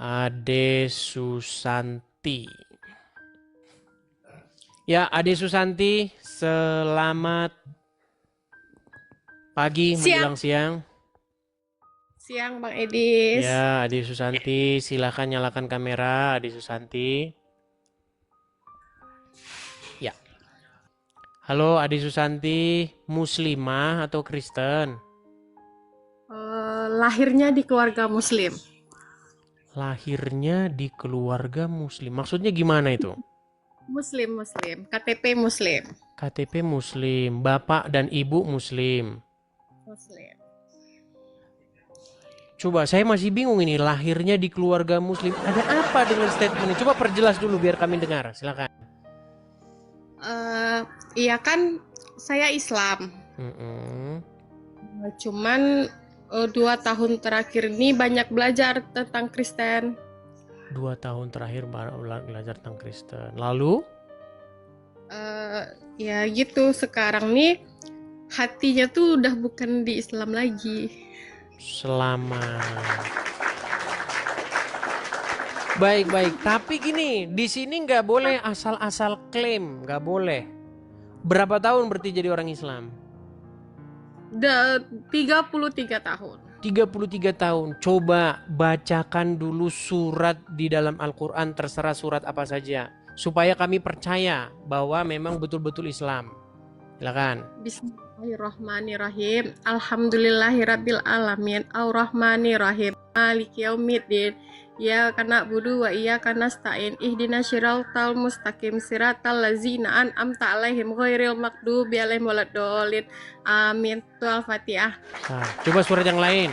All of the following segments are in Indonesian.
Ade Susanti. Ya, Ade Susanti, selamat pagi Siang, menjelang siang. siang Bang Edis. Ya, Ade Susanti, silakan nyalakan kamera, Ade Susanti. Ya. Halo, Ade Susanti, Muslimah atau Kristen? Lahirnya di keluarga Muslim. Lahirnya di keluarga Muslim. Maksudnya gimana itu? Muslim, KTP Muslim. KTP Muslim, bapak dan ibu Muslim. Muslim. Coba, saya masih bingung ini, lahirnya di keluarga Muslim. Ada apa dengan statement ini? Coba perjelas dulu biar kami dengar. Silakan. Eh, iya kan, saya Islam. Mm-mm. Cuman 2 tahun terakhir ini banyak belajar tentang Kristen. 2 tahun terakhir baru belajar tentang Kristen. Lalu, Eh, Ya gitu, sekarang nih hatinya tuh udah bukan di Islam lagi. selama baik-baik. Tapi gini, di sini nggak boleh asal-asal klaim, nggak boleh. Berapa tahun berarti jadi orang Islam? Udah 33 tahun. 33 tahun. Coba bacakan dulu surat di dalam Al-Quran, terserah surat apa saja. Supaya kami percaya bahwa memang betul-betul Islam. Silakan. Bismillahirrahmanirrahim. Alhamdulillahirabbil alamin. Ar-Rahmanirrahim. Maliki yaumiddin. Iyyaka na'budu wa iyyaka nasta'in. Ihdinas siratal mustaqim. Siratal ladzina an'amta 'alaihim ghairil maghdubi 'alaihim waladdallin. Amin. Itu Al-Fatihah. Nah, coba surat yang lain.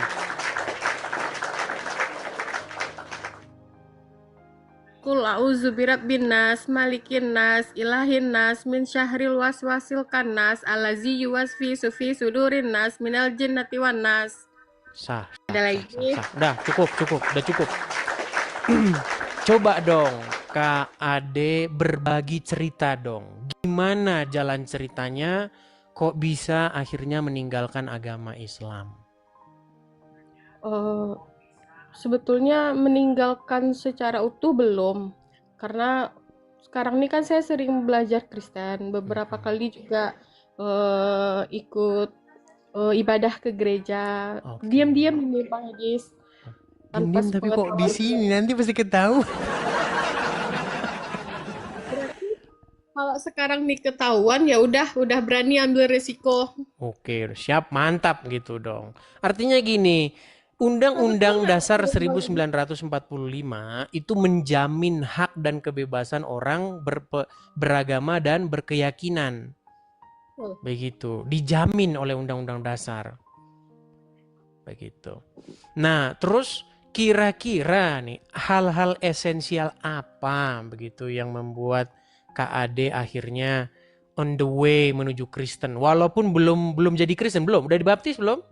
Qul a'udzu birabbin nas, malikin nas, ilahin nas, min syahril waswasil kannas, allazi yuwaswisu fi sudurin nas, minal jinnati wan nas. Sah, sah, Ada sah, sah, lagi. sah. Udah, udah cukup. Coba dong, Kak Ade berbagi cerita dong. Gimana jalan ceritanya kok bisa akhirnya meninggalkan agama Islam? Eh, Sebetulnya meninggalkan secara utuh belum, karena sekarang ini kan saya sering belajar Kristen, beberapa kali juga ikut ibadah ke gereja, Oke. diam-diam ini Bang Hadis, tanpa Diam-diam tapi kok di sepengetahuan sini saya. nanti pasti ketahuan. Berarti kalau sekarang nih ketahuan ya udah berani ambil resiko. Oke, siap, mantap gitu dong. Artinya gini, Harusnya Undang-Undang Dasar berbagi. 1945 itu menjamin hak dan kebebasan orang beragama dan berkeyakinan. Begitu, dijamin oleh Undang-Undang Dasar. Begitu. Nah, terus kira-kira nih hal-hal esensial apa begitu yang membuat KAD akhirnya on the way menuju Kristen walaupun belum jadi Kristen, belum udah dibaptis belum,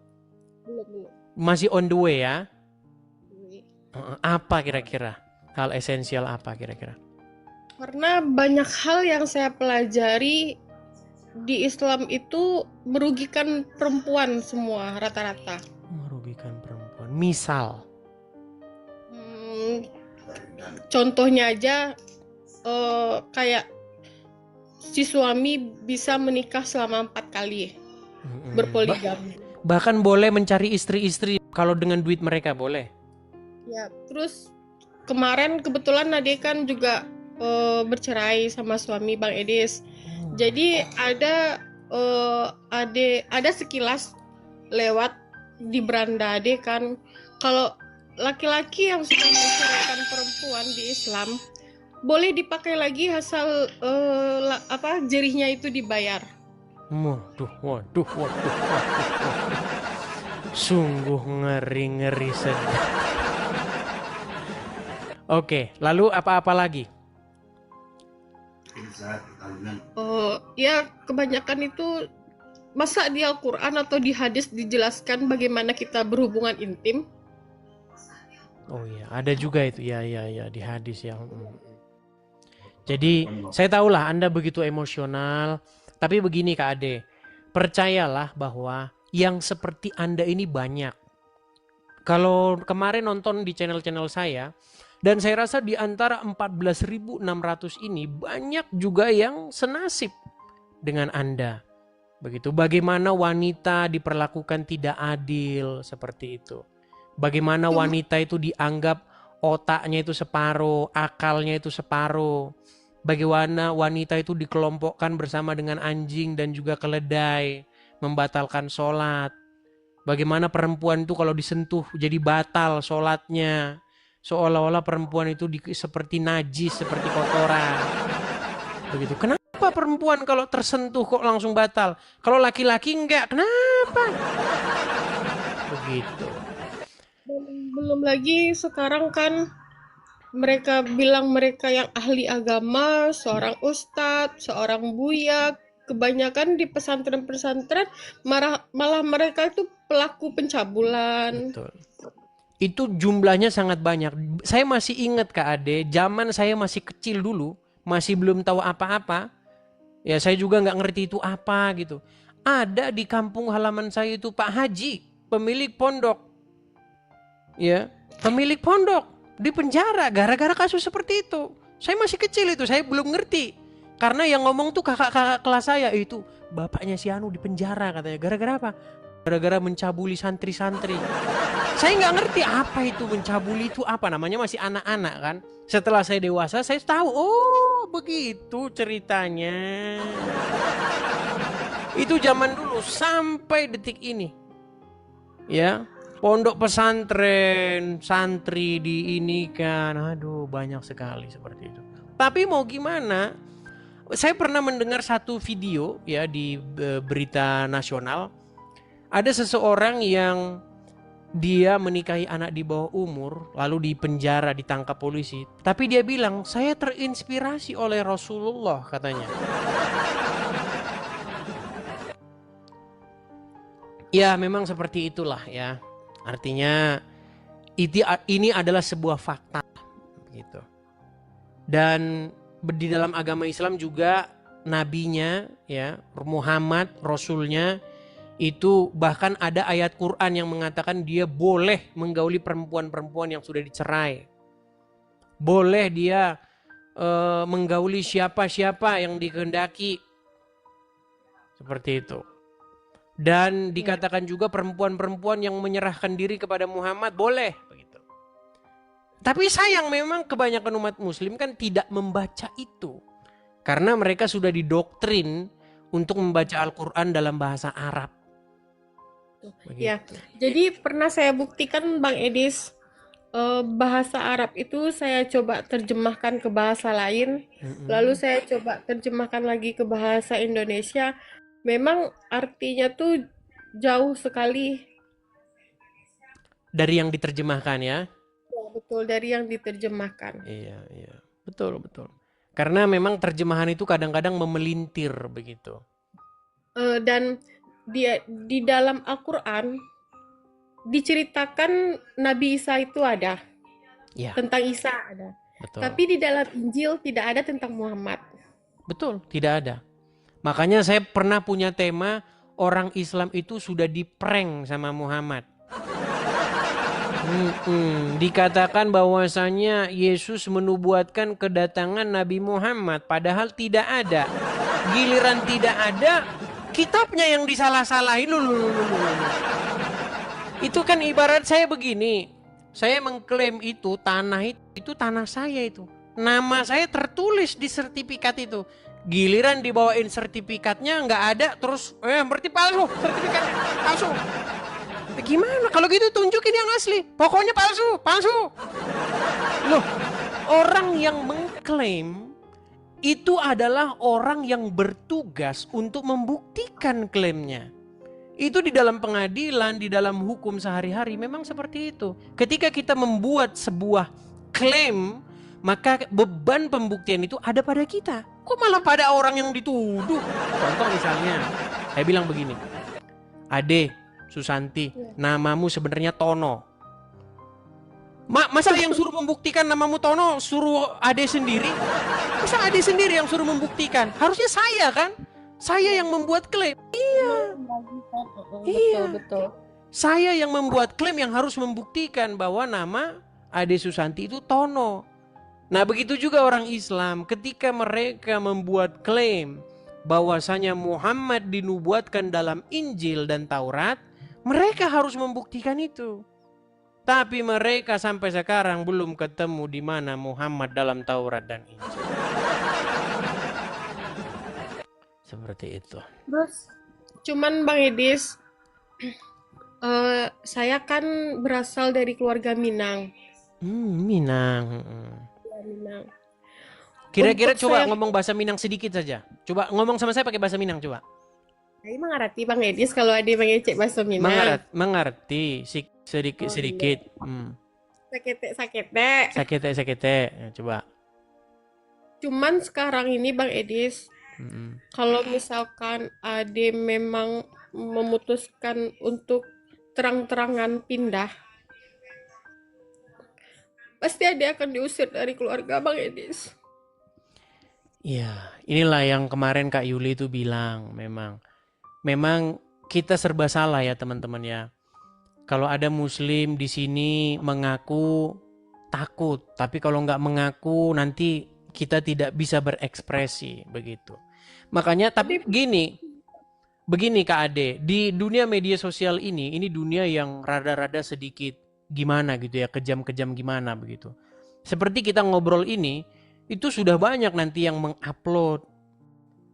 Belum. masih on the way ya. Apa kira-kira hal esensial apa kira-kira? Karena banyak hal yang saya pelajari di Islam itu merugikan perempuan semua rata-rata. Merugikan perempuan, misal. Hmm, Contohnya aja kayak si suami bisa menikah selama 4 kali, berpoligami. Bahkan boleh mencari istri-istri kalau dengan duit mereka boleh. Ya, terus kemarin kebetulan adik kan juga bercerai sama suami Bang Edis. Jadi ada sekilas lewat di beranda adik kan, kalau laki-laki yang sudah menceraikan perempuan di Islam boleh dipakai lagi asal jerihnya itu dibayar. Waduh. Sungguh ngeri-ngeri sedap. Oke, lalu apa-apa lagi? Ya kebanyakan itu masa di Al-Quran atau di hadis dijelaskan bagaimana kita berhubungan intim. Oh iya, ada juga itu ya di hadis ya. Jadi saya tahulah Anda begitu emosional, tapi begini Kak Ade, percayalah bahwa yang seperti Anda ini banyak. Kalau kemarin nonton di channel-channel saya, Dan saya rasa di antara 14.600 ini banyak juga yang senasib dengan Anda. Begitu. Bagaimana wanita diperlakukan tidak adil seperti itu. Bagaimana wanita itu dianggap otaknya itu separuh, akalnya itu separuh. Bagaimana wanita itu dikelompokkan bersama dengan anjing dan juga keledai, membatalkan sholat. Bagaimana perempuan itu kalau disentuh jadi batal sholatnya. Seolah-olah perempuan itu seperti najis, seperti kotoran. Begitu. Kenapa perempuan kalau tersentuh kok langsung batal? Kalau laki-laki enggak, kenapa? Begitu. Belum lagi sekarang kan mereka bilang mereka yang ahli agama, seorang ustadz, seorang buya, kebanyakan di pesantren-pesantren malah mereka itu pelaku pencabulan. Betul. Itu jumlahnya sangat banyak. Saya masih ingat Kak Ade, zaman saya masih kecil dulu, masih belum tahu apa-apa. Ya saya juga nggak ngerti itu apa gitu. Ada di kampung halaman saya itu Pak Haji, pemilik pondok. Ya, pemilik pondok di penjara gara-gara kasus seperti itu. Saya masih kecil itu, saya belum ngerti. Karena yang ngomong tuh kakak-kakak kelas saya itu, bapaknya si Anu di penjara katanya. Gara-gara apa? Gara-gara mencabuli santri-santri. Saya nggak ngerti apa itu mencabuli itu apa, namanya masih anak-anak kan. Setelah saya dewasa saya tahu, oh begitu ceritanya. Itu zaman dulu sampai detik ini. Ya, pondok pesantren, santri di ini kan, aduh banyak sekali seperti itu. Tapi mau gimana? Saya pernah mendengar satu video ya di berita nasional. Ada seseorang yang dia menikahi anak di bawah umur, lalu dipenjara, ditangkap polisi. Tapi dia bilang, saya terinspirasi oleh Rasulullah katanya. Ya memang seperti itulah ya. Artinya ini adalah sebuah fakta gitu. Dan di dalam agama Islam juga nabinya ya, Muhammad, rasulnya itu bahkan ada ayat Quran yang mengatakan dia boleh menggauli perempuan-perempuan yang sudah dicerai. Boleh dia menggauli siapa-siapa yang dikehendaki. Seperti itu. Dan dikatakan juga perempuan-perempuan yang menyerahkan diri kepada Muhammad boleh. Begitu. Tapi sayang memang kebanyakan umat muslim kan tidak membaca itu. Karena mereka sudah didoktrin untuk membaca Al-Quran dalam bahasa Arab. Begitu. Ya, jadi pernah saya buktikan Bang Edis, bahasa Arab itu saya coba terjemahkan ke bahasa lain, lalu saya coba terjemahkan lagi ke bahasa Indonesia. Memang artinya tuh jauh sekali dari yang diterjemahkan ya. Ya, betul, dari yang diterjemahkan. Iya, betul. Karena memang terjemahan itu kadang-kadang memelintir begitu. Dan di dalam Al-Quran diceritakan Nabi Isa itu ada, Ya. tentang Isa ada. Betul. Tapi di dalam Injil tidak ada tentang Muhammad. Betul, tidak ada. Makanya saya pernah punya tema orang Islam itu sudah diprank sama Muhammad. Dikatakan bahwasanya Yesus menubuatkan kedatangan Nabi Muhammad, padahal tidak ada. Giliran tidak ada, kitabnya yang disalah-salahin. Itu kan ibarat saya begini. Saya mengklaim itu tanah itu tanah saya itu. Nama saya tertulis di sertifikat itu. Giliran dibawain sertifikatnya nggak ada, terus berarti palsu, sertifikatnya palsu. Gimana kalau gitu, tunjukin yang asli. Pokoknya palsu. Loh, orang yang mengklaim itu adalah orang yang bertugas untuk membuktikan klaimnya. Itu di dalam pengadilan, di dalam hukum sehari-hari memang seperti itu. Ketika kita membuat sebuah klaim, maka beban pembuktian itu ada pada kita. Kok malah pada orang yang dituduh? Contoh misalnya, saya bilang begini, Ade, Susanti, namamu sebenarnya Tono. Masa yang suruh membuktikan namamu Tono suruh Ade sendiri? Masa Ade sendiri yang suruh membuktikan? Harusnya saya kan? Saya yang membuat klaim. Iya. Betul. Saya yang membuat klaim yang harus membuktikan bahwa nama Ade Susanti itu Tono. Nah, begitu juga orang Islam ketika mereka membuat klaim bahwasanya Muhammad dinubuatkan dalam Injil dan Taurat, mereka harus membuktikan itu. Tapi mereka sampai sekarang belum ketemu di mana Muhammad dalam Taurat dan Injil. Seperti itu. Terus, cuman Bang Edis, saya kan berasal dari keluarga Minang. Minang. Ya, Minang. Kira-kira Untuk coba saya- ngomong bahasa Minang sedikit saja. Coba ngomong sama saya pakai bahasa Minang coba. Saya mengerti Bang Edis kalau ada yang ngecek bahasa Minang. Mengerti sedikit. Sakete. Sakete. Ya, coba. Cuman sekarang ini Bang Edis, kalau misalkan Ade memang memutuskan untuk terang-terangan pindah, pasti Ade akan diusir dari keluarga Bang Edis. Iya, inilah yang kemarin Kak Yuli itu bilang, memang kita serba salah ya teman-teman ya. Kalau ada Muslim di sini mengaku takut, tapi kalau nggak mengaku nanti kita tidak bisa berekspresi begitu. Makanya tapi begini Kak Ade, di dunia media sosial ini dunia yang rada-rada sedikit gimana gitu ya, kejam-kejam gimana begitu. Seperti kita ngobrol ini, itu sudah banyak nanti yang mengupload,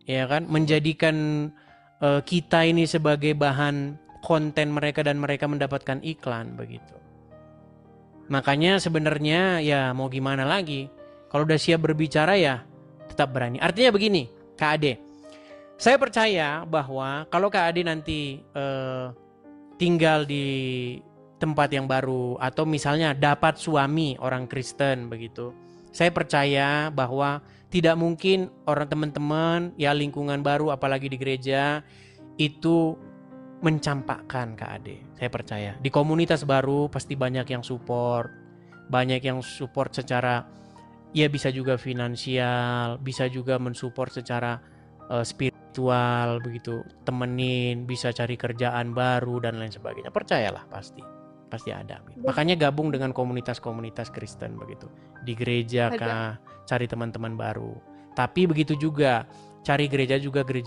ya kan, menjadikan kita ini sebagai bahan konten mereka dan mereka mendapatkan iklan begitu. Makanya sebenarnya ya mau gimana lagi, kalau udah siap berbicara ya tetap berani. Artinya begini, Kak Ade, saya percaya bahwa kalau Kak Ade nanti tinggal di tempat yang baru atau misalnya dapat suami orang Kristen begitu, saya percaya bahwa tidak mungkin orang teman-teman ya lingkungan baru apalagi di gereja itu mencampakkan Kak Ade. Saya percaya di komunitas baru pasti banyak yang support secara ya bisa juga finansial, bisa juga mensupport secara spiritual begitu, temenin, bisa cari kerjaan baru dan lain sebagainya. Percayalah pasti ada. Makanya gabung dengan komunitas-komunitas Kristen begitu. Di gereja kah, cari teman-teman baru. Tapi begitu juga, cari gereja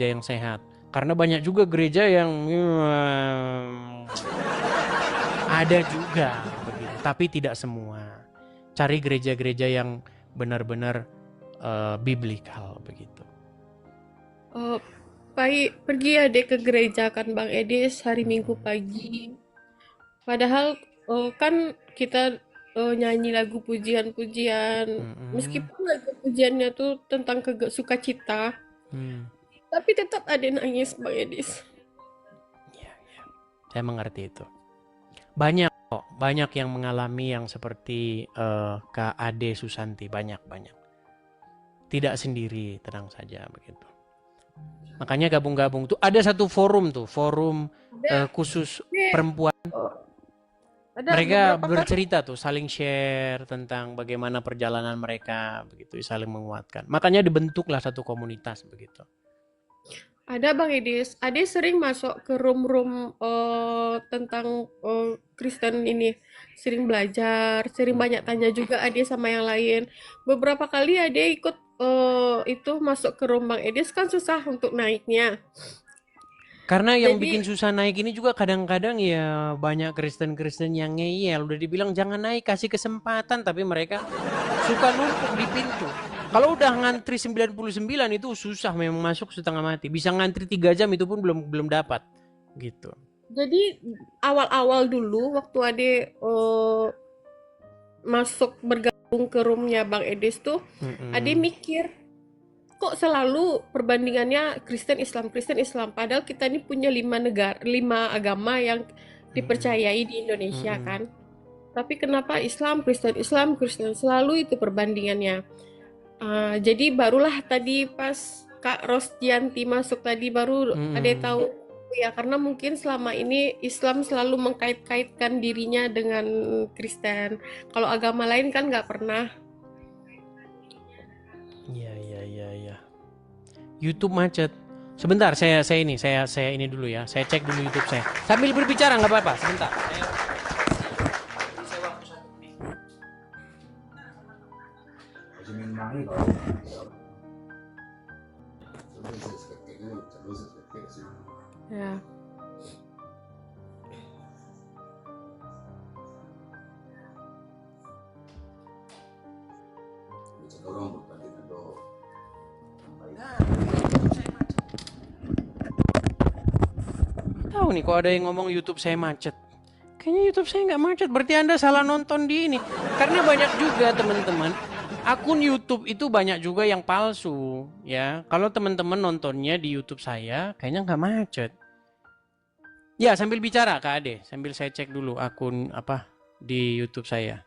yang sehat. Karena banyak juga gereja yang ada juga begitu, tapi tidak semua. Cari gereja-gereja yang benar-benar biblikal begitu. Pergi Ade ke gereja kan Bang Edis hari Minggu pagi. Padahal kan kita nyanyi lagu pujian-pujian, meskipun lagu pujiannya tuh tentang sukacita, tapi tetap ada nangis Bang Edis. Ya. Saya mengerti itu. Banyak yang mengalami yang seperti Kak Ade Susanti, banyak. Tidak sendiri, tenang saja begitu. Makanya gabung tuh ada satu forum khusus perempuan. Mereka bercerita tuh, saling share tentang bagaimana perjalanan mereka begitu, saling menguatkan. Makanya dibentuklah satu komunitas begitu. Ada Bang Edis, Ade sering masuk ke room-room tentang Kristen ini, sering belajar, sering banyak tanya juga Ade sama yang lain. Beberapa kali Ade ikut itu masuk ke room Bang Edis kan susah untuk naiknya. Karena yang bikin susah naik ini juga kadang-kadang ya banyak Kristen-Kristen yang ngeyel. Udah dibilang jangan naik, kasih kesempatan. Tapi mereka suka numpuk di pintu. Kalau udah ngantri 99 itu susah memang masuk setengah mati. Bisa ngantri 3 jam itu pun belum dapat. Gitu. Jadi awal-awal dulu waktu Ade masuk bergabung ke roomnya Bang Edis tuh, Ade mikir, kok selalu perbandingannya Kristen Islam, padahal kita ini punya 5 agama yang dipercayai di Indonesia kan. Tapi kenapa Islam Kristen selalu itu perbandingannya. Jadi barulah tadi pas Kak Rosdianti masuk tadi baru ada tahu ya, karena mungkin selama ini Islam selalu mengkait-kaitkan dirinya dengan Kristen. Kalau agama lain kan nggak pernah. Iya. YouTube macet. Sebentar, saya ini dulu ya. Saya cek dulu YouTube saya. Sambil berbicara nggak apa-apa. Sebentar. Ya. Tahu nih, kalau ada yang ngomong YouTube saya macet. Kayaknya YouTube saya nggak macet, berarti Anda salah nonton di ini. Karena banyak juga teman-teman, akun YouTube itu banyak juga yang palsu. Ya, kalau teman-teman nontonnya di YouTube saya, kayaknya nggak macet. Ya, sambil bicara Kak Ade, sambil saya cek dulu akun apa di YouTube saya.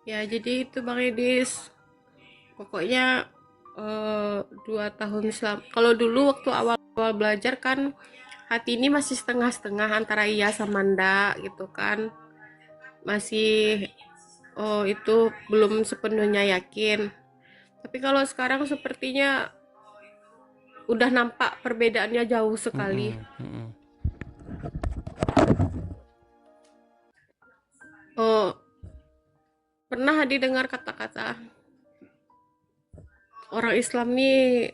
Ya, jadi itu Bang Edis. Pokoknya 2 tahun kalau dulu waktu awal-awal belajar kan hati ini masih setengah-setengah antara iya sama ndak gitu kan. Masih itu belum sepenuhnya yakin. Tapi kalau sekarang sepertinya udah nampak perbedaannya jauh sekali. Oh, pernah didengar kata-kata orang Islam nih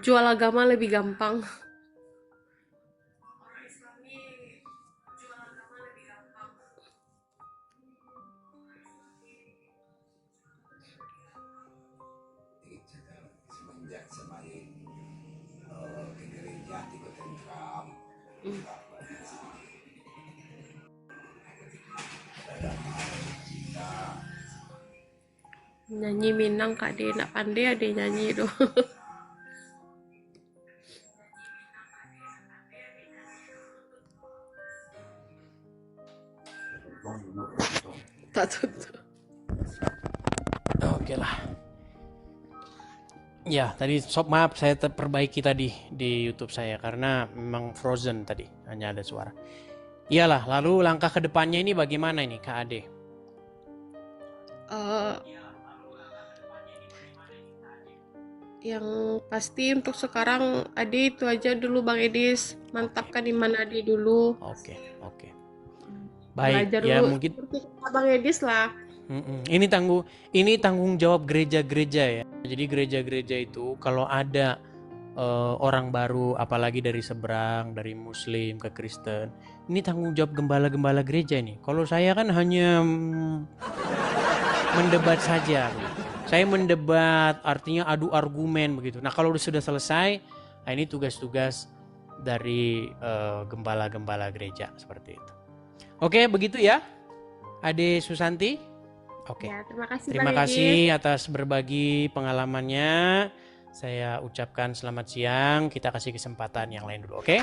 jual agama lebih gampang. Nyanyi Minang Kak De nak pandai ada nyanyi doh. Tak tutup. Oke lah. Ya, tadi maaf saya perbaiki tadi di YouTube saya karena memang frozen tadi, hanya ada suara. Iyalah, lalu langkah ke depannya ini bagaimana ini Kak Ade? Yang pasti untuk sekarang Ade itu aja dulu Bang Edis, mantapkan iman Ade dulu. Oke. Baik, Belajar ya dulu mungkin seperti Bang Edis lah. Ini tanggung jawab gereja-gereja ya. Jadi gereja-gereja itu kalau ada orang baru, apalagi dari seberang, dari Muslim ke Kristen, ini tanggung jawab gembala-gembala gereja ini. Kalau saya kan hanya mendebat saja. Saya mendebat, artinya adu argumen begitu. Nah kalau sudah selesai, nah ini tugas-tugas dari gembala-gembala gereja seperti itu. Oke, begitu ya, Ade Susanti. Oke. Ya, terima kasih Terima Bang Edis. kasih atas berbagi pengalamannya. Saya ucapkan selamat siang. Kita kasih kesempatan yang lain dulu, oke?